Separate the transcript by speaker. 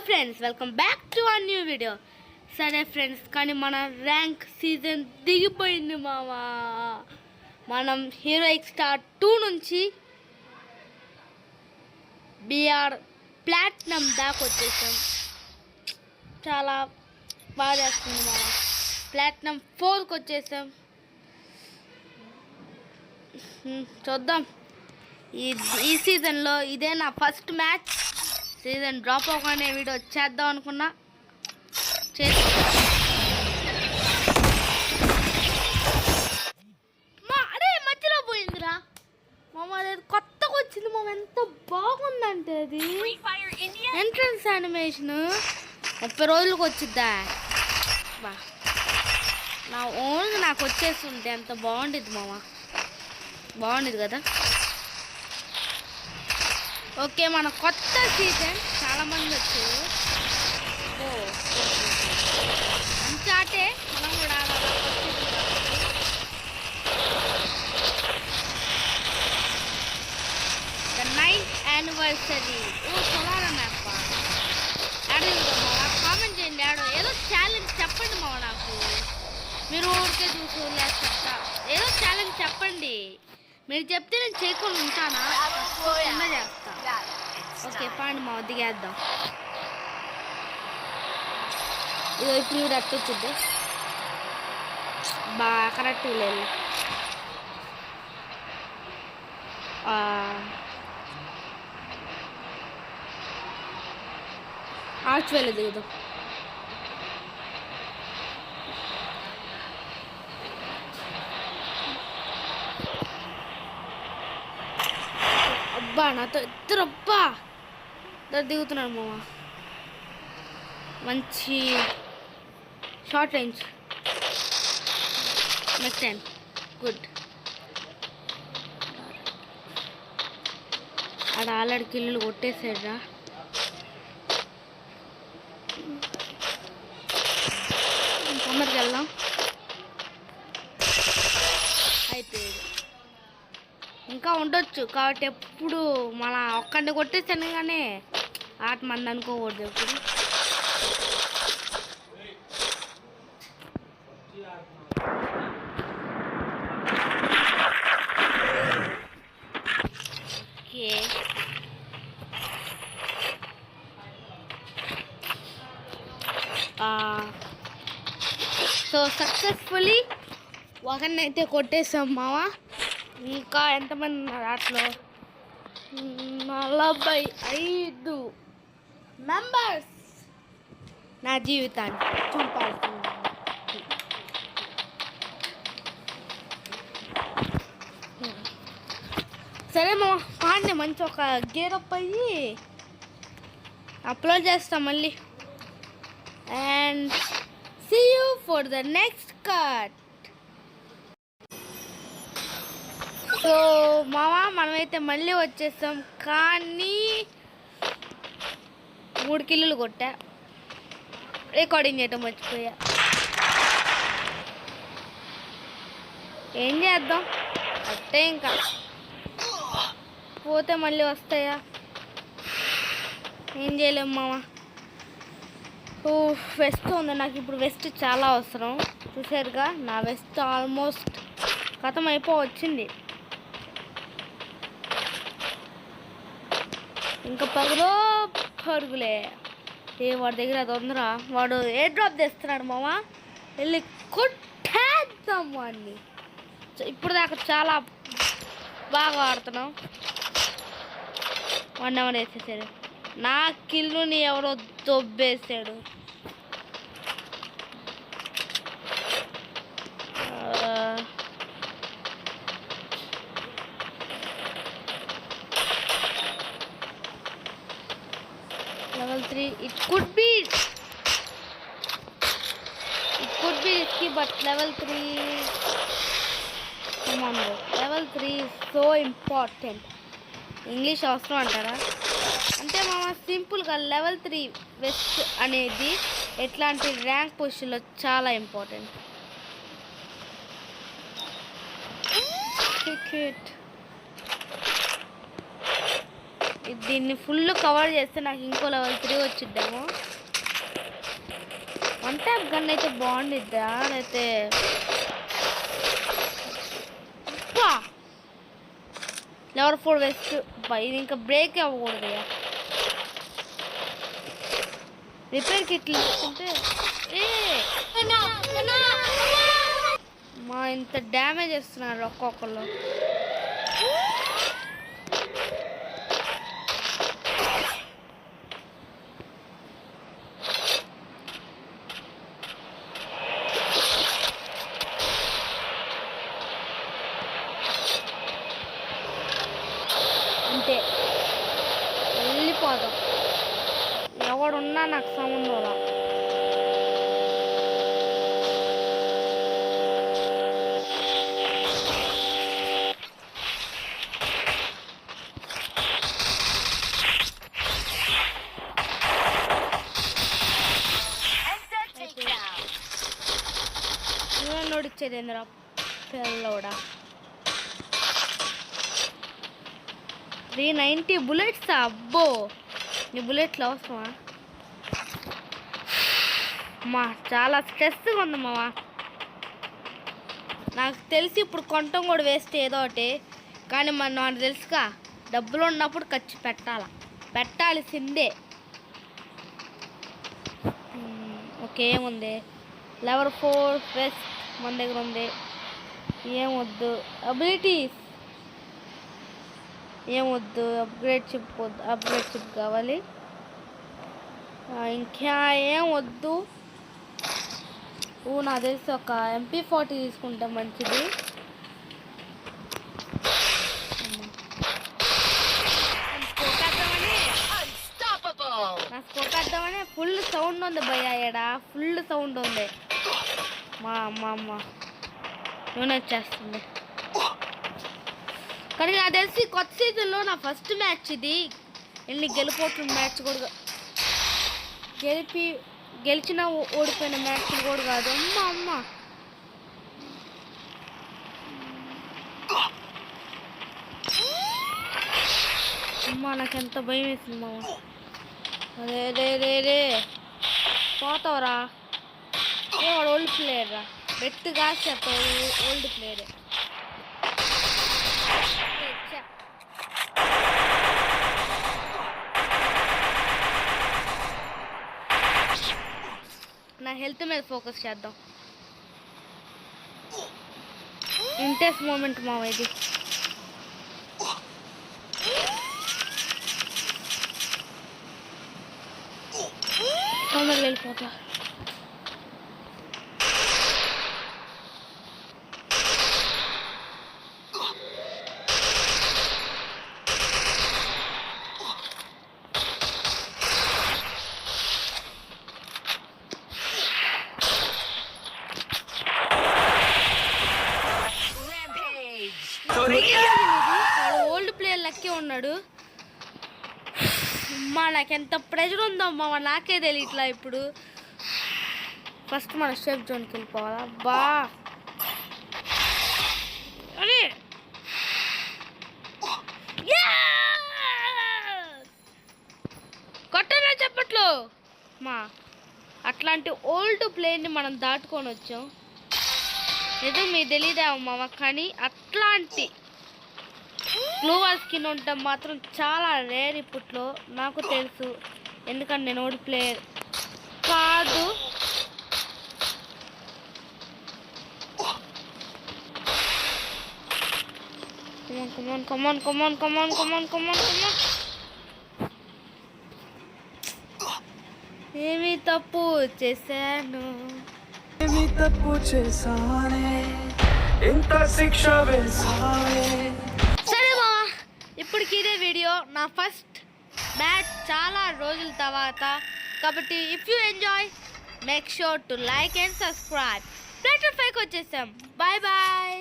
Speaker 1: Friends, welcome back to our new video. సరే friends, కానీ మన ర్యాంక్ సీజన్ దిగిపోయింది మావా. మనం హీరోయిక్ స్టార్ 2 నుంచి బిఆర్ ప్లాటినం దాకా వచ్చేసాం. చాలా బాగా చేస్తుంది మావా. ప్లాటినం 4కి వచ్చేసాం. చూద్దాం, ఈ సీజన్లో ఇదే నా ఫస్ట్ మ్యాచ్. సీజన్ డ్రాప్ అవ్వగానే వీడియో చేద్దాం అనుకున్నా, అదే మధ్యలో పోయిందిరా మామ. అది కొత్తగా వచ్చింది మామ, ఎంత బాగుందంటే అది ఎంట్రన్స్ యానిమేషన్. 30 రోజులకు వచ్చిద్దా బా. నా ఓన్గా నాకు వచ్చేస్తుంటే ఎంత బాగుండేది మామ, బాగుండేది కదా. ఓకే, మన కొత్త సీజన్ చాలామంది వచ్చారు. మంచి ఆటే, మనం కూడా ద 9th యానివర్సరీ. చూడాలన్నప్ప కామెంట్ చేయండి. ఏదో ఛాలెంజ్ చెప్పండి మావ. నాకు మీరు ఊరికే చూసి చెప్తా. ఏదో ఛాలెంజ్ చెప్పండి. మీరు చెప్తే నేను చేయకుండా ఉంటానా? చేస్తా. ఓకే పాండి మా దిగేద్దాం. ఇదో ఇప్పుడు మీరు అట్టు వచ్చిద్ది బాగా కరెక్ట్ లేదు. ఆర్చ్ వెళ్ళి దిగుదాం. అబ్బా నాతో ఇద్దరు అబ్బా దిగుతున్నాడు మామ. మంచి short range next time good. ఆడ ఆల్రెడీ కిల్లులు కొట్టేసాడురా. తొందరకి వెళ్దాం. అయిపోయాడు. ఇంకా ఉండొచ్చు కాబట్టి ఎప్పుడు మన ఒక్కడిని కొట్టేసాను కానీ ఆట మంది అనుకోకూడదు ఎప్పుడు. ఓకే, సో సక్సెస్ఫుల్లీ ఒకరినైతే కొట్టేసాం మావా. ఇంకా ఎంతమంది ఉన్నారు అట్లో? 45 మెంబర్స్ నా జీవితాన్ని చూపాల్సింది. సరే మా పాండి మంచి ఒక గేరప్ అయ్యి అప్లోడ్ చేస్తాం మళ్ళీ. And see you for the next cut. So మావా, మనమైతే మళ్ళీ వచ్చేస్తాం. కానీ 3 కిల్లులు కొట్టా, రికార్డింగ్ చేయటం మర్చిపోయా. ఏం చేద్దాం, అట్టే ఇంకా పోతే మళ్ళీ వస్తాయా, ఏం చేయలేము మావా. వెస్ట్ ఉంది నాకు ఇప్పుడు. వెస్ట్ చాలా అవసరం. చూసారుగా, నా వెస్ట్ ఆల్మోస్ట్ ఖతం అయిపోవచ్చింది. ఇంకా పరుగులే. వాడి దగ్గర తొందర. వాడు ఏ డ్రాప్ తెస్తున్నాడు మామ, వెళ్ళి కొట్టేద్దాం వాడిని. ఇప్పుడు దాకా చాలా బాగా ఆడుతున్నాం. వాడిని ఎవరు వేసేసాడు? నా కిల్లుని ఎవరో దొబ్బేసాడు. level 3 it could be risky, but level 3, come on bro. level 3 is so important. English అవసరం అంటారా? అంటే మామ సింపుల్గా లెవెల్ 3 వెస్ట్ అనేది ఎట్లాంటి ర్యాంక్ పొజిషన్లో చాలా ఇంపార్టెంట్. క్రికెట్ దీన్ని ఫుల్ కవర్ చేస్తే నాకు ఇంకో లెవెల్ 3 వచ్చిద్దాము. వన్ ట్యాప్ గన్ అయితే బాగుండిద్దా అయితే లెవెల్ 4 వెస్ట్. ఇది ఇంకా బ్రేక్ అవ్వకూడదు. రిపేర్ కిట్లు తీసుకుంటే మా ఇంత డ్యామేజ్ చేస్తున్నారు ఒక్కొక్కరు. అంతే వెళ్ళిపోదాం. ఎవడున్నా నాకు సంబంధం రా. నోడిచ్చేది ఏంద్రా పిల్లోడా. 390 బుల్లెట్స్. అబ్బో నీ బుల్లెట్లు అవసరమా మా? చాలా స్ట్రెస్గా ఉంది మావా. నాకు తెలిసి ఇప్పుడు కొనటం కూడా వేస్ట్ ఏదో ఒకటి. కానీ నాకు తెలుసుగా డబ్బులు ఉన్నప్పుడు ఖర్చు పెట్టాల్సిందే. ఓకే ఏముంది లెవెల్ 4 వెస్ట్ మన దగ్గర ఉంది. ఏమొద్దు అబిలిటీస్ ఏమొద్దు. అప్గ్రేడ్ చిప్ కావాలి. ఇంకా ఏం వద్దు. నాకు తెలిసి ఒక MP40 తీసుకుంటే మంచిది. నా స్కోప్ వేద్దామని ఫుల్ సౌండ్ ఉంది భయ్యా. ఎడా ఫుల్ సౌండ్ ఉంది. మా అమ్మ నూనె వచ్చేస్తుంది. కానీ నాకు తెలిసి కొత్త సీజన్లో నా ఫస్ట్ మ్యాచ్ ఇది. ఎన్ని గెలిపోతున్న మ్యాచ్ కూడా గెలిచిన ఓడిపోయిన మ్యాచ్ కూడా కాదు. అమ్మ నాకెంత భయం వేసింది మామ. రే పోతావరా. వాడు ఓల్డ్ ప్లేయర్ రా. బెట్టుగా చెప్పాడు ఓల్డ్ ప్లేయరే. నా హెల్త్ మీద ఫోకస్ చేద్దాం. ఇంటెన్స్ మూమెంట్ మావ ఇది. తొందరగా వెళ్ళిపోతా. ఓల్డ్ ప్లేయర్ లెక్కే ఉన్నాడు. నాకెంత ప్రెజర్ ఉందమ్మా నాకే తెలియట్లా. ఇప్పుడు ఫస్ట్ మన సేఫ్ జోన్కి వెళ్ళిపోవాలా. బా అరే కొట్టరా చెప్పట్లు. అట్లాంటి ఓల్డ్ ప్లేయర్ని మనం దాటుకొని వచ్చాం. ఏదో మీకు తెలియదేమో కానీ అట్లాంటి గ్లోవల్ స్కిన్ ఉండటం మాత్రం చాలా రేర్ ఇప్పట్లో. నాకు తెలుసు ఎందుకంటే నేను ఓల్డ్ ప్లేయర్ కాదు. ఏమి తప్పు చేశాను. సరే మా ఇప్పటికి ఇదే వీడియో. నా ఫస్ట్ మ్యాచ్ చాలా రోజుల తర్వాత కాబట్టి if you enjoy make sure to like and subscribe. Platter 5కి వచ్చేసాం. Bye bye.